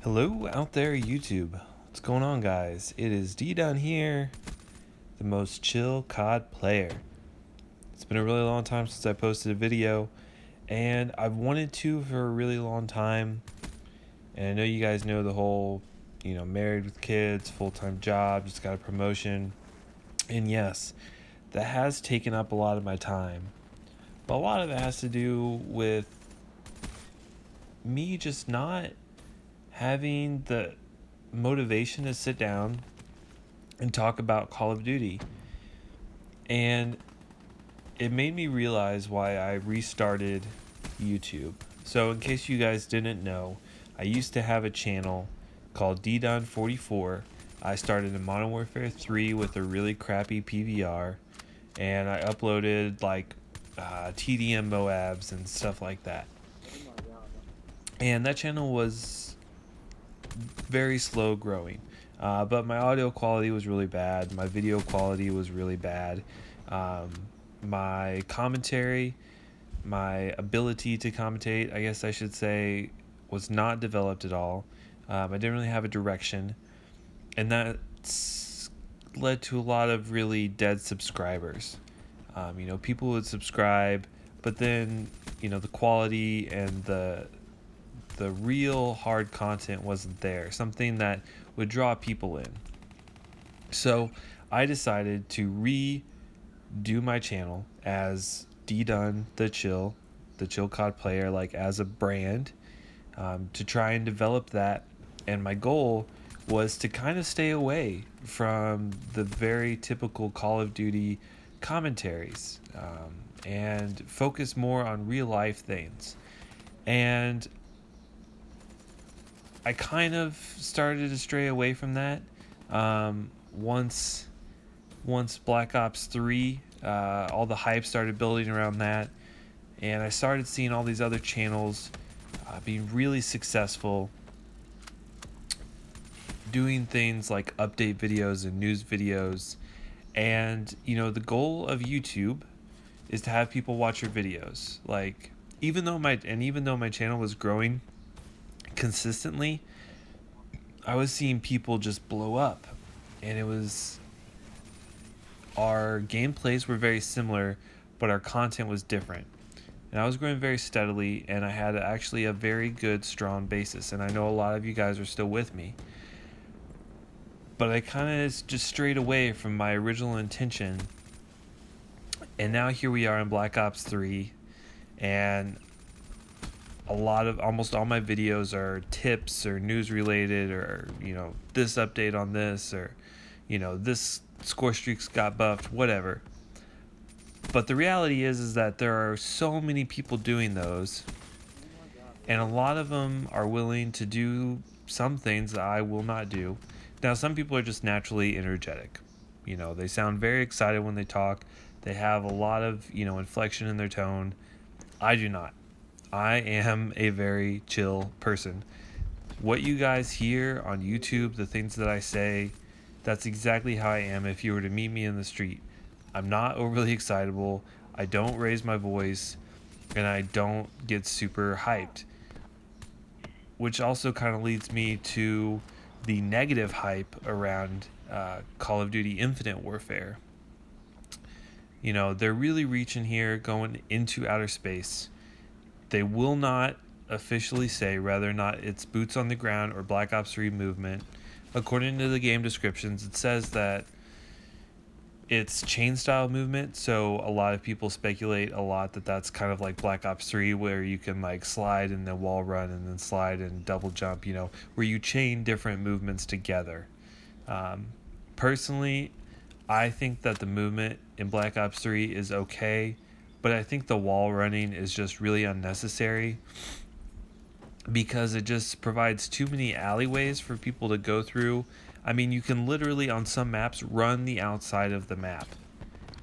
Hello out there, YouTube. What's going on, guys? It is DDUNN here, the most chill COD player. It's been a really long time since I posted a video, and I've wanted to for a really long time. And I know you guys know the whole, married with kids, full-time job, just got a promotion. And yes, that has taken up a lot of my time. But a lot of it has to do with me just not having the motivation to sit down and talk about Call of Duty. And it made me realize why I restarted YouTube. So in case you guys didn't know, I used to have a channel called DDUNN44. I started in Modern Warfare 3 with a really crappy PVR, and I uploaded TDM Moabs and stuff like that. And that channel was very slow growing. But my audio quality was really bad. My video quality was really bad. My commentary, my ability to commentate, I guess I should say, was not developed at all. I didn't really have a direction. And that led to a lot of really dead subscribers. People would subscribe, but then, the quality and the real hard content wasn't there, something that would draw people in. So I decided to redo my channel as DDUNN the Chill COD player, like as a brand, to try and develop that. And my goal was to kind of stay away from the very typical Call of Duty commentaries, and focus more on real life things. And I kind of started to stray away from that once Black Ops 3, all the hype started building around that, and I started seeing all these other channels being really successful, doing things like update videos and news videos. And the goal of YouTube is to have people watch your videos. Like, even though my channel was growing consistently, I was seeing people just blow up, and our gameplays were very similar, but our content was different. And I was growing very steadily, and I had actually a very good, strong basis. And I know a lot of you guys are still with me, but I kind of just strayed away from my original intention. And now here we are in Black Ops 3, and almost all my videos are tips or news related, or this update on this, or this score streaks got buffed, whatever. But the reality is that there are so many people doing those, and a lot of them are willing to do some things that I will not do. Now, some people are just naturally energetic. They sound very excited when they talk. They have a lot of inflection in their tone. I do not. I am a very chill person. What you guys hear on YouTube, the things that I say, that's exactly how I am if you were to meet me in the street. I'm not overly excitable. I don't raise my voice, and I don't get super hyped. Which also kind of leads me to the negative hype around Call of Duty Infinite Warfare. They're really reaching here, going into outer space. They will not officially say whether or not it's boots on the ground or Black Ops 3 movement. According to the game descriptions, it says that it's chain style movement, so a lot of people speculate a lot that that's kind of like Black Ops 3, where you can like slide and then wall run and then slide and double jump, where you chain different movements together. Personally, I think that the movement in Black Ops 3 is okay, but I think the wall running is just really unnecessary, because it just provides too many alleyways for people to go through. I mean, you can literally on some maps run the outside of the map,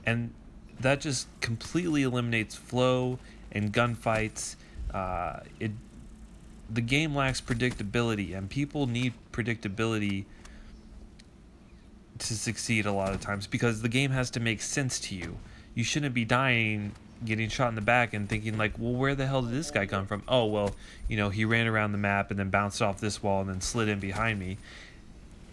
and that just completely eliminates flow and gunfights. The game lacks predictability, and people need predictability to succeed a lot of times, because the game has to make sense to you. You shouldn't be dying getting shot in the back and thinking like, well, where the hell did this guy come from? Oh, well, he ran around the map and then bounced off this wall and then slid in behind me.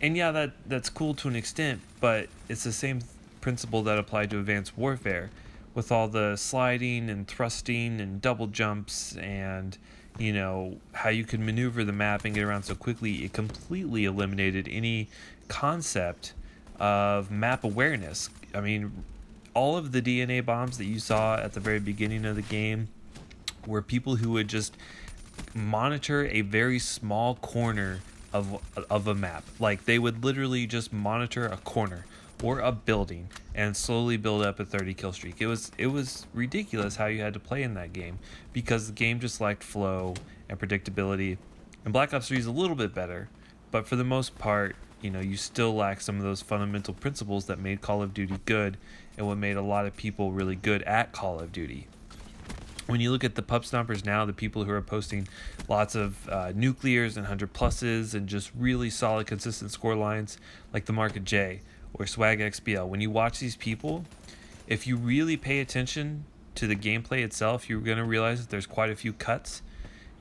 And yeah, that's cool to an extent, but it's the same principle that applied to Advanced Warfare, with all the sliding and thrusting and double jumps and how you could maneuver the map and get around so quickly. It completely eliminated any concept of map awareness. I mean, all of the DNA bombs that you saw at the very beginning of the game were people who would just monitor a very small corner of a map. Like, they would literally just monitor a corner or a building and slowly build up a 30 kill streak. It was ridiculous how you had to play in that game, because the game just lacked flow and predictability. And Black Ops 3 is a little bit better, but for the most part, you still lack some of those fundamental principles that made Call of Duty good and what made a lot of people really good at Call of Duty. When you look at the pub stompers now, the people who are posting lots of nuclears and 100 pluses and just really solid, consistent score lines, like the Market J or Swag XBL, when you watch these people, if you really pay attention to the gameplay itself, you're going to realize that there's quite a few cuts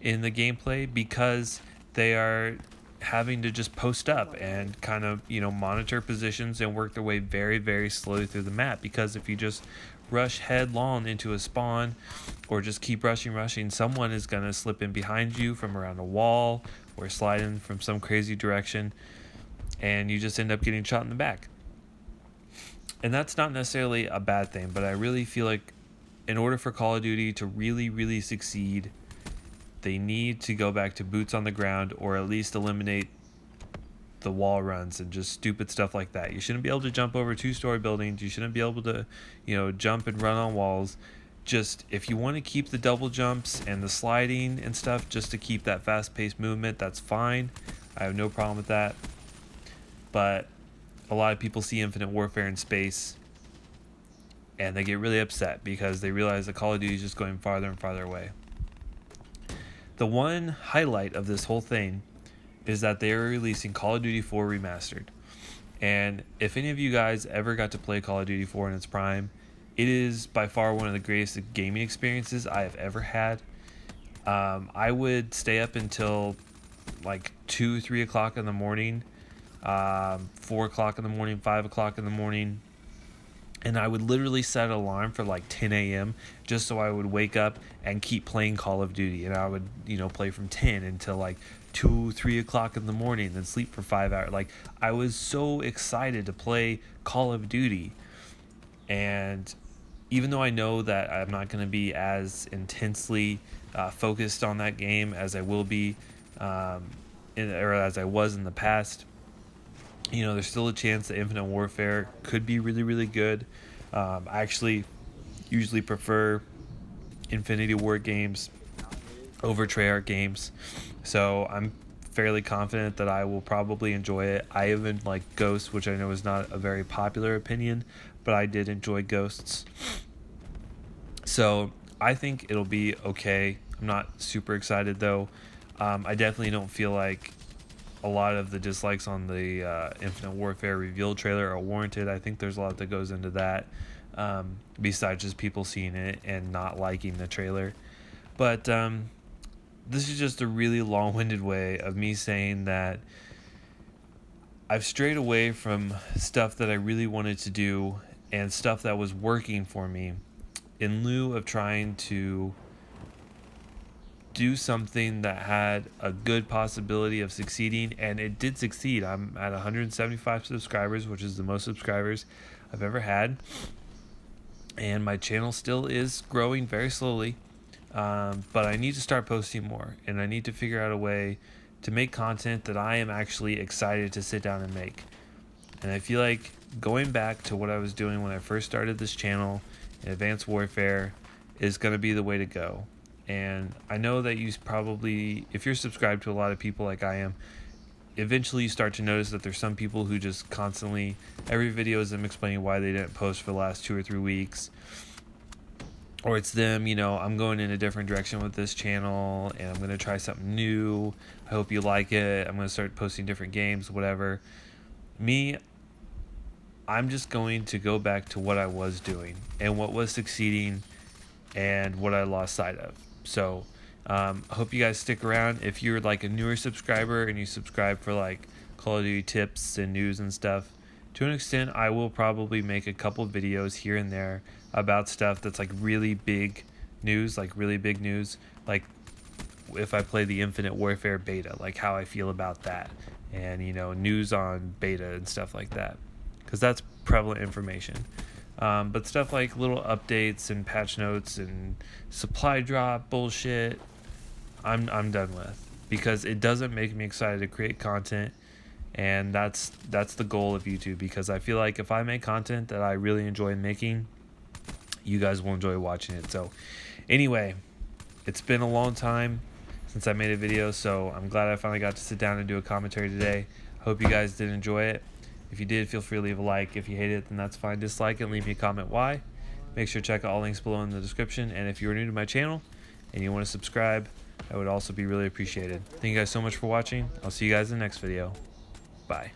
in the gameplay, because they are having to just post up and kind of monitor positions and work their way very, very slowly through the map. Because if you just rush headlong into a spawn or just keep rushing, someone is going to slip in behind you from around a wall or slide in from some crazy direction, and you just end up getting shot in the back. And that's not necessarily a bad thing, but I really feel like in order for Call of Duty to really, really succeed, they need to go back to boots on the ground, or at least eliminate the wall runs and just stupid stuff like that. You shouldn't be able to jump over 2-story buildings. You shouldn't be able to, jump and run on walls. Just, if you want to keep the double jumps and the sliding and stuff, just to keep that fast-paced movement, that's fine. I have no problem with that. But a lot of people see Infinite Warfare in space and they get really upset because they realize that Call of Duty is just going farther and farther away. The one highlight of this whole thing is that they are releasing Call of Duty 4 Remastered. And if any of you guys ever got to play Call of Duty 4 in its prime, it is by far one of the greatest gaming experiences I have ever had. I would stay up until like 2-3 o'clock in the morning, 4 o'clock in the morning, 5 o'clock in the morning, and I would literally set an alarm for like 10 a.m. just so I would wake up and keep playing Call of Duty. And I would play from 10 until like 2-3 o'clock in the morning, then sleep for 5 hours. Like, I was so excited to play Call of Duty. And even though I know that I'm not going to be as intensely focused on that game as I will be or as I was in the past, there's still a chance that Infinite Warfare could be really, really good. I actually usually prefer Infinity War games over Treyarch games, so I'm fairly confident that I will probably enjoy it. I even like Ghosts, which I know is not a very popular opinion, but I did enjoy Ghosts. So I think it'll be okay. I'm not super excited though. I definitely don't feel like a lot of the dislikes on the Infinite Warfare reveal trailer are warranted. I think there's a lot that goes into that, besides just people seeing it and not liking the trailer. But this is just a really long-winded way of me saying that I've strayed away from stuff that I really wanted to do and stuff that was working for me, in lieu of trying to do something that had a good possibility of succeeding. And it did succeed. I'm at 175 subscribers, which is the most subscribers I've ever had, and my channel still is growing very slowly, but I need to start posting more, and I need to figure out a way to make content that I am actually excited to sit down and make. And I feel like going back to what I was doing when I first started this channel in Advanced Warfare is going to be the way to go. And I know that you probably, if you're subscribed to a lot of people like I am, eventually you start to notice that there's some people who just constantly, every video is them explaining why they didn't post for the last 2 or 3 weeks. Or it's them, I'm going in a different direction with this channel and I'm going to try something new. I hope you like it. I'm going to start posting different games, whatever. Me, I'm just going to go back to what I was doing and what was succeeding and what I lost sight of. So I hope you guys stick around. If you're like a newer subscriber and you subscribe for like Call of Duty tips and news and stuff, to an extent I will probably make a couple videos here and there about stuff that's like really big news, like if I play the Infinite Warfare beta, like how I feel about that, and news on beta and stuff like that, because that's prevalent information. But stuff like little updates and patch notes and supply drop bullshit, I'm done with, because it doesn't make me excited to create content, and that's the goal of YouTube, because I feel like if I make content that I really enjoy making, you guys will enjoy watching it. So anyway, it's been a long time since I made a video, so I'm glad I finally got to sit down and do a commentary today. Hope you guys did enjoy it. If you did, feel free to leave a like. If you hate it, then that's fine. Dislike it and leave me a comment why. Make sure to check out all links below in the description. And if you're new to my channel and you want to subscribe, I would also be really appreciated. Thank you guys so much for watching. I'll see you guys in the next video. Bye.